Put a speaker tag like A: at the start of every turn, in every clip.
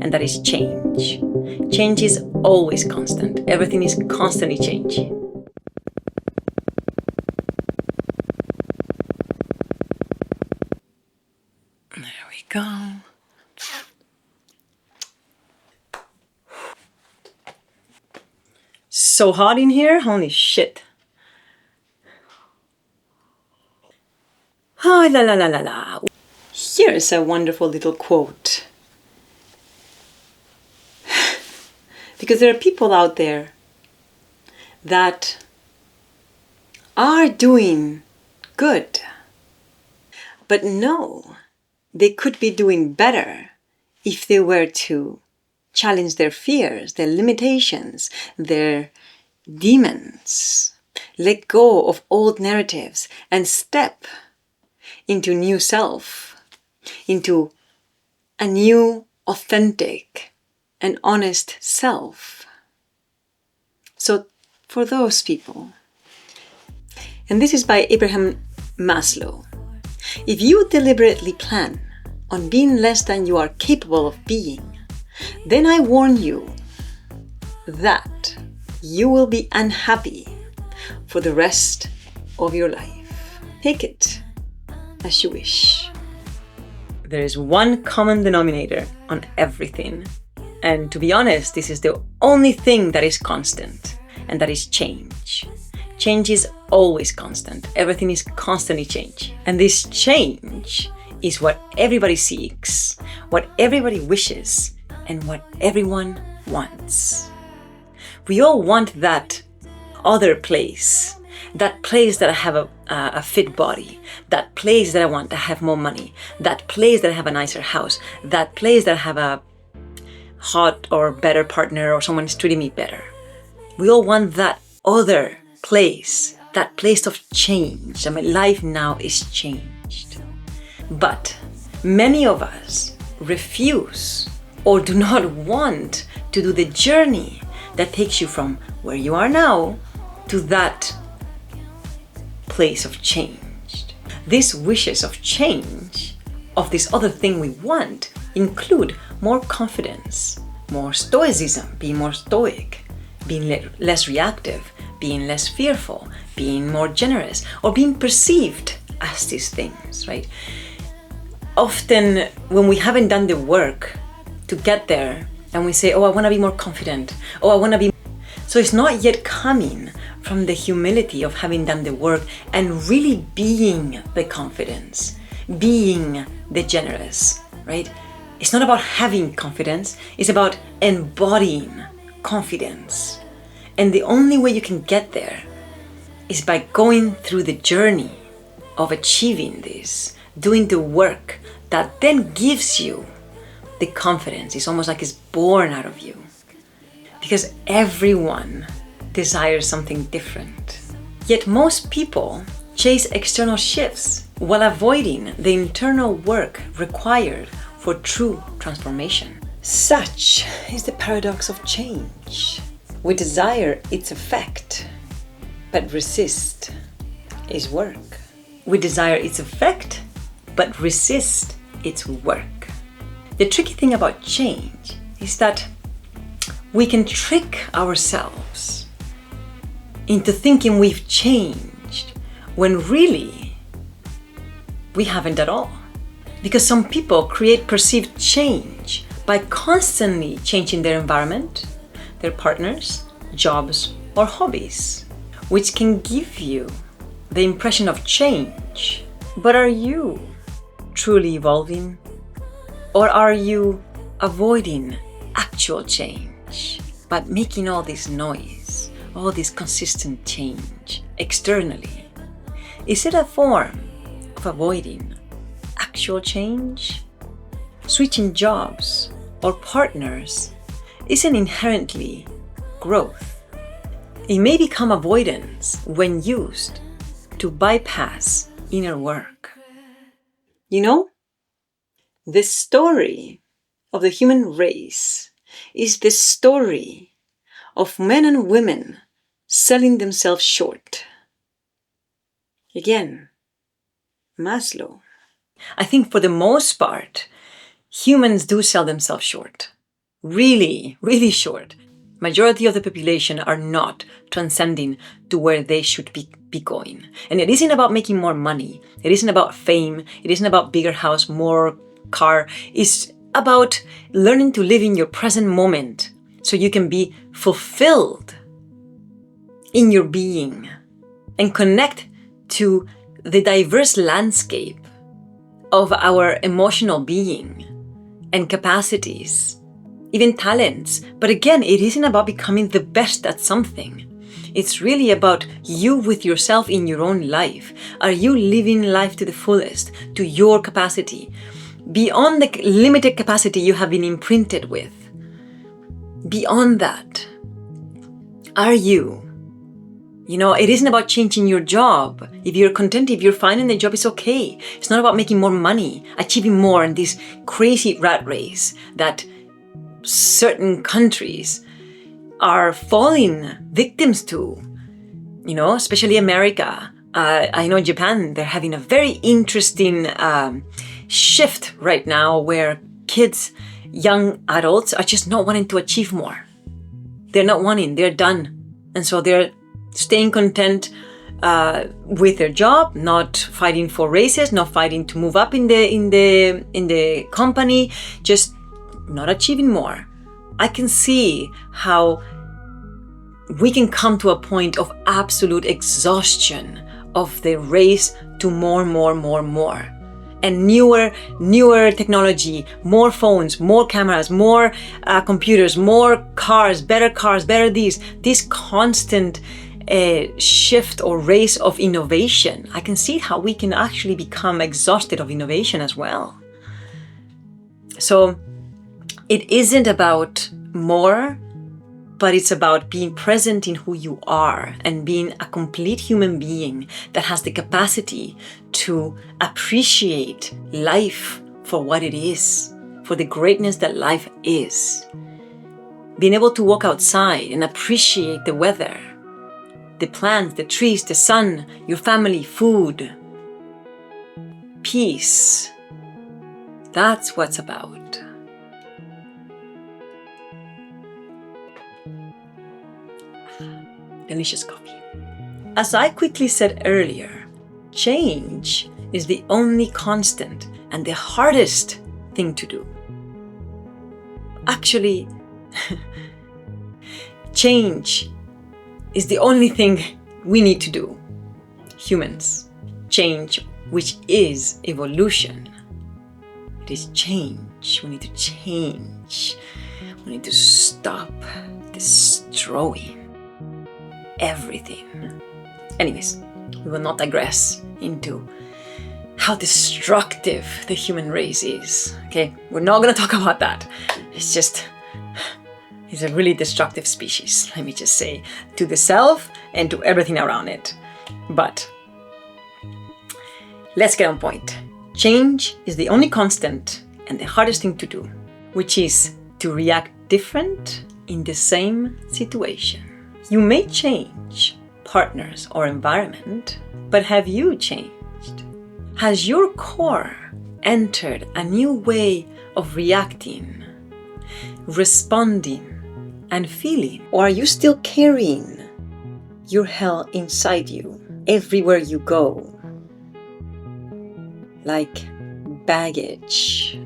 A: and that is change. Change is always constant. Everything is constantly changing. There we go. So hot in here, holy shit. Oh, la la la la la. Here's a wonderful little quote. Because there are people out there that are doing good, but no, they could be doing better if they were to challenge their fears, their limitations, their demons, let go of old narratives and step into new self, into a new, authentic and honest self. So for those people, and this is by Abraham Maslow, if you deliberately plan on being less than you are capable of being, then I warn you that you will be unhappy for the rest of your life. Take it as you wish. There is one common denominator on everything. And to be honest, this is the only thing that is constant, and that is change. Change is always constant. Everything is constantly changing. And this change is what everybody seeks, what everybody wishes, and what everyone wants. We all want that other place, that place that I have a fit body, that place that I want to have more money, that place that I have a nicer house, that place that I have a hot or better partner or someone is treating me better. We all want that other place, that place of change. My life now is changed. But many of us refuse or do not want to do the journey that takes you from where you are now to that place of change. These wishes of change, of this other thing we want, include more confidence, more stoicism, being more stoic, being less reactive, being less fearful, being more generous, or being perceived as these things, right? Often when we haven't done the work to get there and we say, oh, I want to be more confident, oh, I want to be... So it's not yet coming from the humility of having done the work and really being the confidence, being the generous, right? It's not about having confidence, it's about embodying confidence. And the only way you can get there is by going through the journey of achieving this, doing the work that then gives you the confidence. It's almost like it's born out of you. Because everyone desires something different. Yet most people chase external shifts while avoiding the internal work required for true transformation. Such is the paradox of change. We desire its effect, but resist its work. We desire its effect, but resist its work. The tricky thing about change is that we can trick ourselves into thinking we've changed when really we haven't at all. Because some people create perceived change by constantly changing their environment, their partners, jobs, or hobbies, which can give you the impression of change. But are you truly evolving? Or are you avoiding actual change, but making all this noise, all this consistent change externally? Is it a form of avoiding actual change? Switching jobs or partners isn't inherently growth. It may become avoidance when used to bypass inner work. You know, the story of the human race is the story of men and women selling themselves short. Again, Maslow. I think for the most part, Humans do sell themselves short. Really, really short. Majority of the population are not transcending to where they should be going. And it isn't about making more money. It isn't about fame. It isn't about bigger house, more car. It's about learning to live in your present moment so you can be fulfilled in your being and connect to the diverse landscape of our emotional being and capacities, even talents. But again, it isn't about becoming the best at something. It's really about you with yourself in your own life. Are you living life to the fullest, to your capacity, beyond the limited capacity you have been imprinted with? Beyond that, are you? It isn't about changing your job. If you're content, if you're fine in the job, it's okay. It's not about making more money, achieving more in this crazy rat race that certain countries are falling victims to, especially America. I know Japan, they're having a very interesting shift right now where kids, young adults are just not wanting to achieve more. They're not wanting, they're done. And so they're staying content with their job, not fighting for raises, not fighting to move up in the company, just not achieving more. I can see how we can come to a point of absolute exhaustion of the race to more. And newer technology, more phones, more cameras, more computers, more cars, better this constant shift or race of innovation. I can see how we can actually become exhausted of innovation as well. So it isn't about more, but it's about being present in who you are and being a complete human being that has the capacity to appreciate life for what it is, for the greatness that life is. Being able to walk outside and appreciate the weather, the plants, the trees, the sun, your family, food, peace. That's what it's about. Delicious coffee. As I quickly said earlier, change is the only constant and the hardest thing to do. Actually, change is the only thing we need to do. Humans. Change, which is evolution. It is change. We need to change. We need to stop destroying everything. Anyways, we will not digress into how destructive the human race is. Okay, we're not gonna talk about that. It's a really destructive species, let me just say, to the self and to everything around it. But let's get on point. Change is the only constant and the hardest thing to do, which is to react different in the same situation. You may change partners or environment, but have you changed? Has your core entered a new way of reacting, responding, and feeling? Or are you still carrying your hell inside you everywhere you go? Like baggage.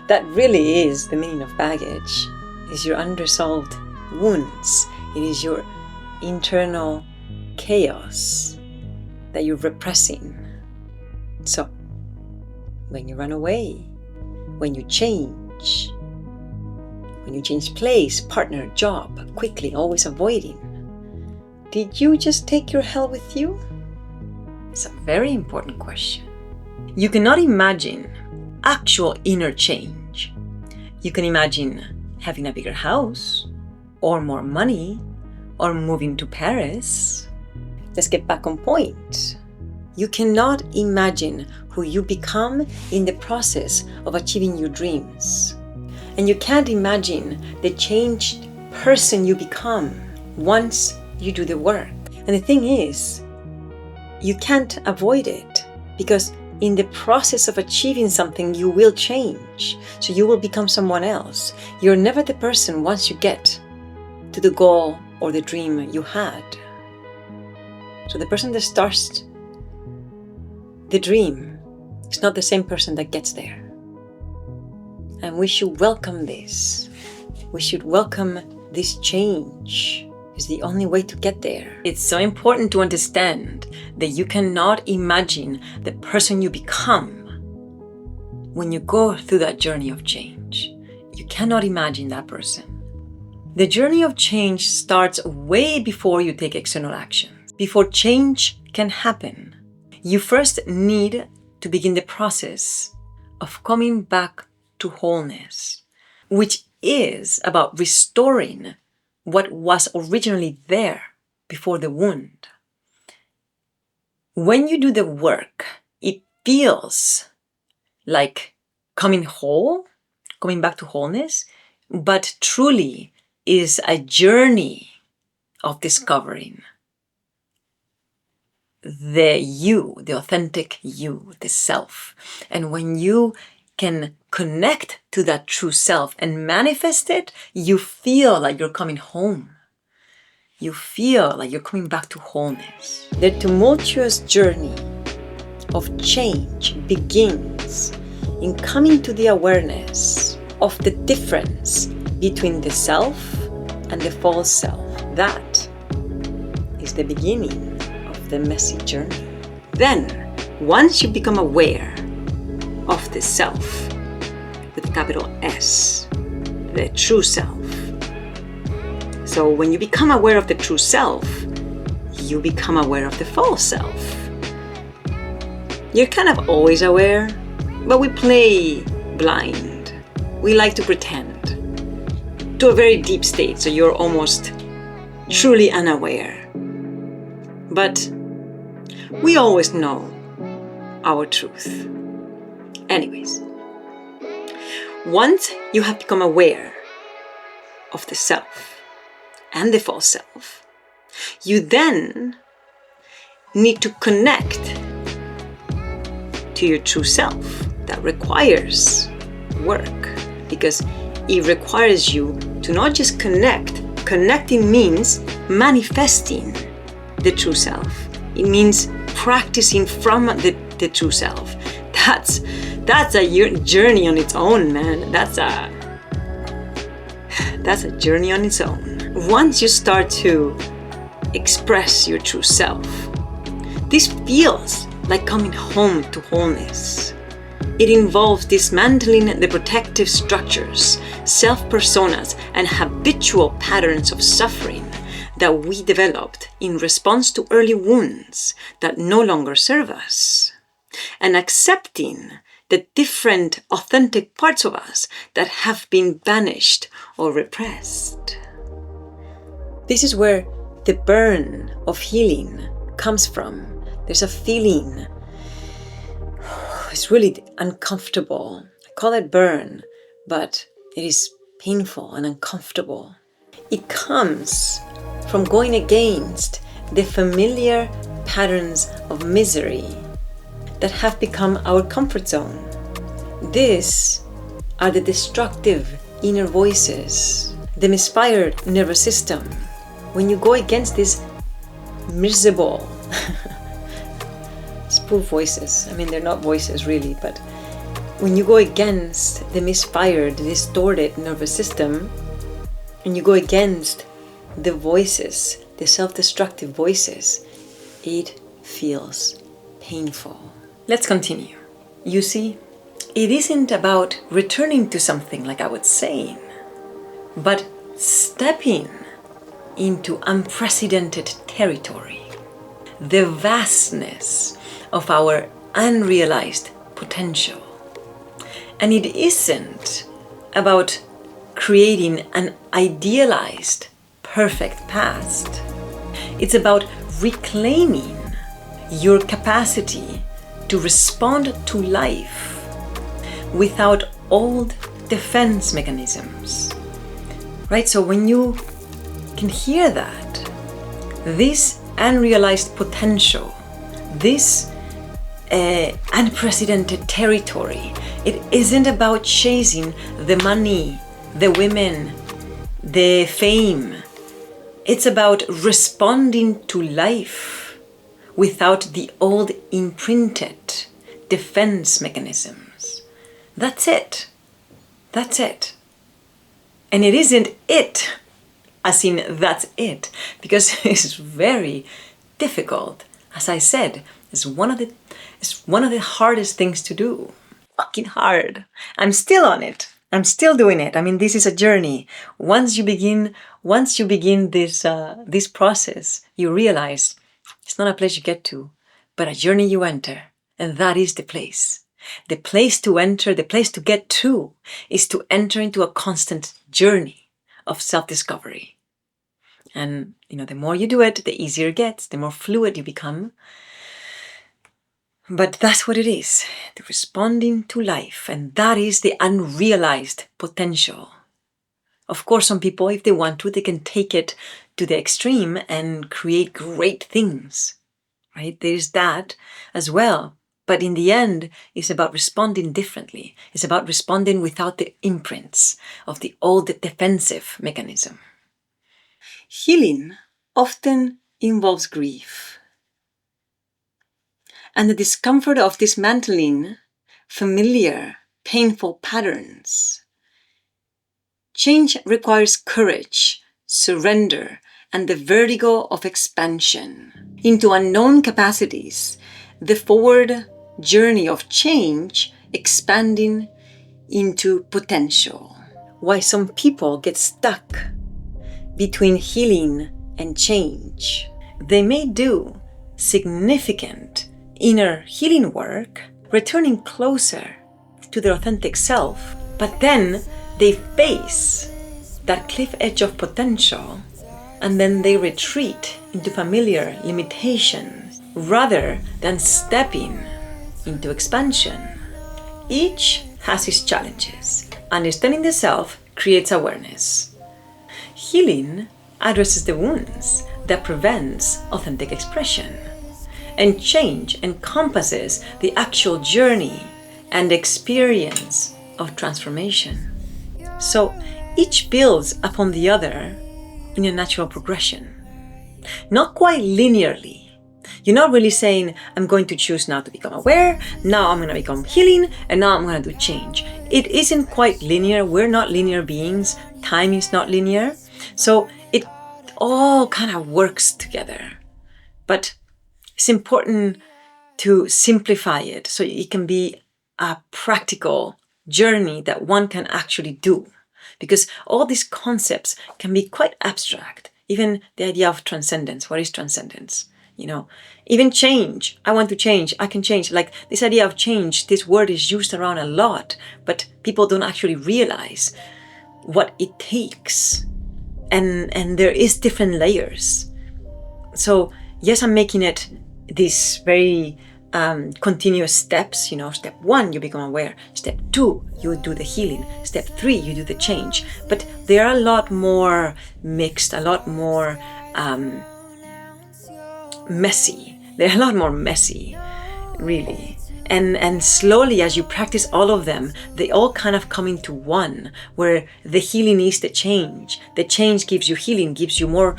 A: That really is the meaning of baggage. It is your unresolved wounds. It is your internal chaos that you're repressing. So, when you run away, when you change place, partner, job, quickly, always avoiding, did you just take your hell with you? It's a very important question. You cannot imagine actual inner change. You can imagine having a bigger house, or more money, or moving to Paris. Let's get back on point. You cannot imagine who you become in the process of achieving your dreams. And you can't imagine the changed person you become once you do the work. And the thing is, you can't avoid it because in the process of achieving something, you will change. So you will become someone else. You're never the person once you get to the goal or the dream you had. So the person that starts the dream is not the same person that gets there. And we should welcome this. We should welcome this change. It's the only way to get there. It's so important to understand that you cannot imagine the person you become when you go through that journey of change. You cannot imagine that person. The journey of change starts way before you take external action. Before change can happen, you first need to begin the process of coming back to wholeness, which is about restoring what was originally there before the wound. When you do the work, it feels like coming whole, coming back to wholeness, but truly is a journey of discovering the you, the authentic you, the self. And when you can connect to that true self and manifest it, you feel like you're coming home. You feel like you're coming back to wholeness. The tumultuous journey of change begins in coming to the awareness of the difference between the self and the false self. That is the beginning of the messy journey. Then, once you become aware of the self, with a capital S, the true self. So when you become aware of the true self, you become aware of the false self. You're kind of always aware, but we play blind. We like to pretend to a very deep state, so you're almost truly unaware. But we always know our truth. Anyways, once you have become aware of the self and the false self, you then need to connect to your true self. That requires work, because it requires you to not just connect. Connecting means manifesting the true self. It means practicing from the true self. That's a journey on its own, man. That's a journey on its own. Once you start to express your true self, this feels like coming home to wholeness. It involves dismantling the protective structures, self-personas, and habitual patterns of suffering that we developed in response to early wounds that no longer serve us, and accepting the different authentic parts of us that have been banished or repressed. This is where the burn of healing comes from. There's a feeling, it's really uncomfortable. I call it burn, but it is painful and uncomfortable. It comes from going against the familiar patterns of misery that have become our comfort zone. These are the destructive inner voices, the misfired nervous system. When you go against these miserable spoof voices, I mean, they're not voices really, but when you go against the misfired, distorted nervous system, and you go against the voices, the self-destructive voices, it feels painful. Let's continue. You see, it isn't about returning to something like I was saying, but stepping into unprecedented territory, the vastness of our unrealized potential. And it isn't about creating an idealized, perfect past. It's about reclaiming your capacity to respond to life without old defense mechanisms. Right? So when you can hear that, this unrealized potential, this unprecedented territory. It isn't about chasing the money, the women, the fame. It's about responding to life without the old imprinted defense mechanisms. That's it. That's it. And it isn't it, as in that's it, because it's very difficult. As I said, it's one of the hardest things to do. Fucking hard. I'm still on it. I'm still doing it. I mean, this is a journey. Once you begin this process, you realize it's not a place you get to, but a journey you enter, and that is the place. The place to enter, the place to get to, is to enter into a constant journey of self-discovery. And, the more you do it, the easier it gets, the more fluid you become. But that's what it is, the responding to life, and that is the unrealized potential. Of course, some people, if they want to, they can take it to the extreme and create great things, right? There's that as well. But in the end, it's about responding differently. It's about responding without the imprints of the old defensive mechanism. Healing often involves grief and the discomfort of dismantling familiar, painful patterns. Change requires courage, surrender, and the vertigo of expansion into unknown capacities, the forward journey of change expanding into potential. Why some people get stuck between healing and change. They may do significant inner healing work, returning closer to their authentic self, but then they face that cliff edge of potential, and then they retreat into familiar limitations rather than stepping into expansion. Each has its challenges. Understanding the self creates awareness. Healing addresses the wounds that prevents authentic expression. And change encompasses the actual journey and experience of transformation. So each builds upon the other in a natural progression. Not quite linearly. You're not really saying, I'm going to choose now to become aware, now I'm going to become healing, and now I'm going to do change. It isn't quite linear. We're not linear beings. Time is not linear. So it all kind of works together. But it's important to simplify it so it can be a practical journey that one can actually do. Because all these concepts can be quite abstract. Even the idea of transcendence. What is transcendence? Even change. I want to change. I can change. Like this idea of change, this word is used around a lot, but people don't actually realize what it takes. And there is different layers. So yes, I'm making it these very continuous steps. Step 1, you become aware. Step 2, you do the healing. Step 3, you do the change. But they are a lot more mixed, a lot more messy. They're a lot more messy, really. And slowly, as you practice all of them, they all kind of come into one, where the healing is the change. The change gives you healing, gives you more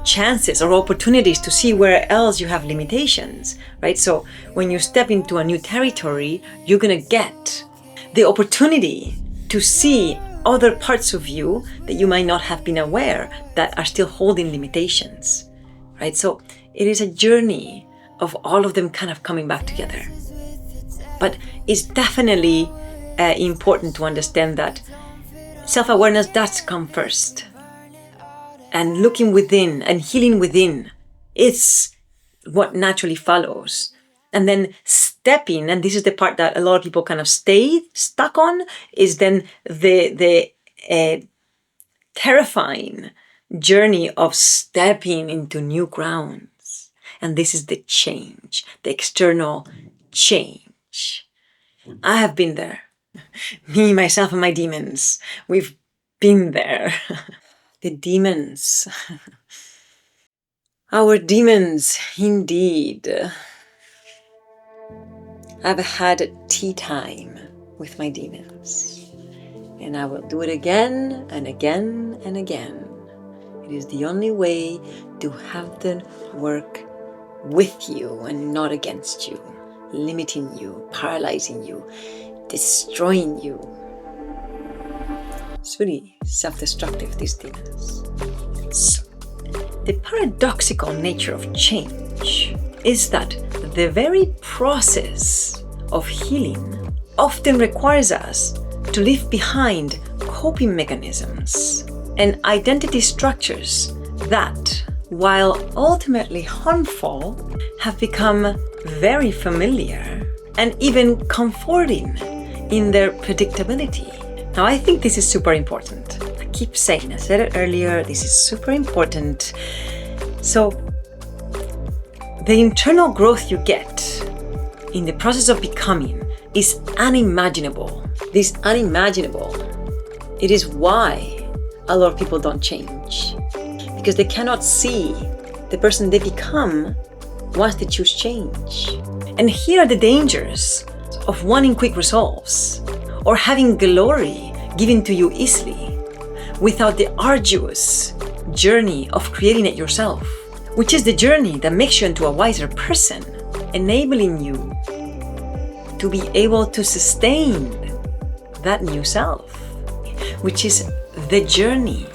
A: chances or opportunities to see where else you have limitations, right? So when you step into a new territory, you're going to get the opportunity to see other parts of you that you might not have been aware that are still holding limitations, right? So it is a journey of all of them kind of coming back together. But it's definitely important to understand that self-awareness does come first. And looking within and healing within is what naturally follows. And then stepping, and this is the part that a lot of people kind of stay stuck on, is then the terrifying journey of stepping into new grounds. And this is the change, the external change. I have been there. Me, myself, and my demons. We've been there. The demons. Our demons, indeed. I've had tea time with my demons, and I will do it again and again and again. It is the only way to have them work with you and not against you, limiting you, paralyzing you, destroying you. It's really self-destructive, these demons. So, the paradoxical nature of change is that the very process of healing often requires us to leave behind coping mechanisms and identity structures that, while ultimately harmful, have become very familiar and even comforting in their predictability. Now, I think this is super important. I keep saying, I said it earlier, this is super important. So, the internal growth you get in the process of becoming is unimaginable. This unimaginable, it is why a lot of people don't change. Because they cannot see the person they become once they choose change. And here are the dangers of wanting quick results or having glory given to you easily without the arduous journey of creating it yourself, which is the journey that makes you into a wiser person, enabling you to be able to sustain that new self, which is the journey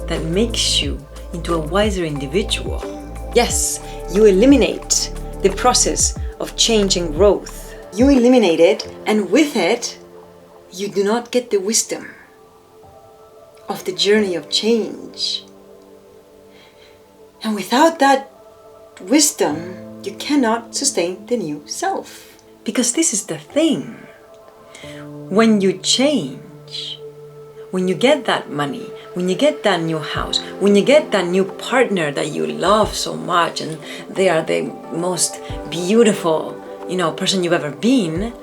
A: that makes you into a wiser individual. Yes, you eliminate the process of change and growth. You eliminate it, and with it, you do not get the wisdom of the journey of change. And without that wisdom, you cannot sustain the new self. Because this is the thing. When you change, when you get that money, when you get that new house, when you get that new partner that you love so much and they are the most beautiful, person you've ever been,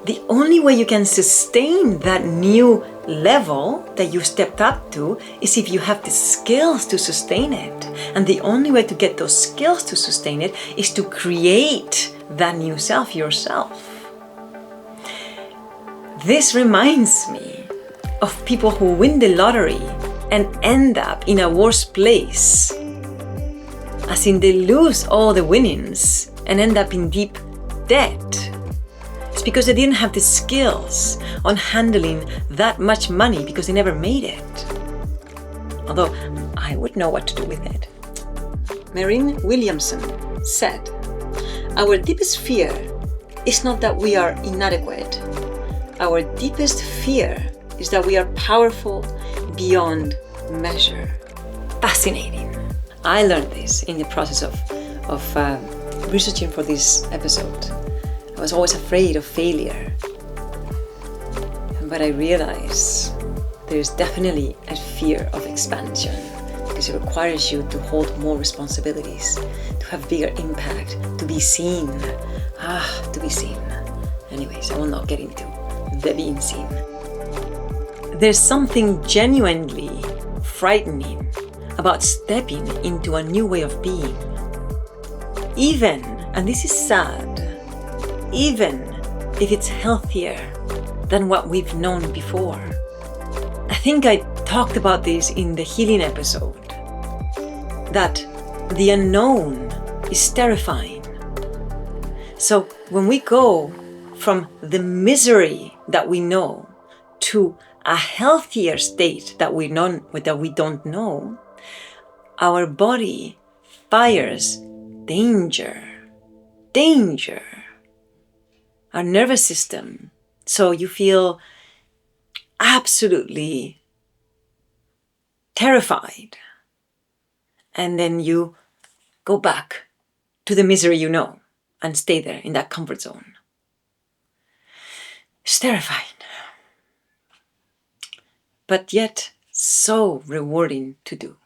A: the only way you can sustain that new level that you stepped up to is if you have the skills to sustain it. And the only way to get those skills to sustain it is to create that new self yourself. This reminds me of people who win the lottery and end up in a worse place. As in, they lose all the winnings and end up in deep debt. It's because they didn't have the skills on handling that much money because they never made it. Although I would know what to do with it. Marianne Williamson said, "Our deepest fear is not that we are inadequate. Our deepest fear is that we are powerful beyond measure." Fascinating. I learned this in the process of researching for this episode. I was always afraid of failure. But I realized there's definitely a fear of expansion because it requires you to hold more responsibilities, to have bigger impact, to be seen. To be seen. Anyways, I will not get into the being seen. There's something genuinely frightening about stepping into a new way of being. Even, and this is sad, even if it's healthier than what we've known before. I think I talked about this in the healing episode, that the unknown is terrifying. So when we go from the misery that we know to a healthier state that we don't know, our body fires danger. Our nervous system. So you feel absolutely terrified. And then you go back to the misery you know and stay there in that comfort zone. It's terrifying. But yet so rewarding to do.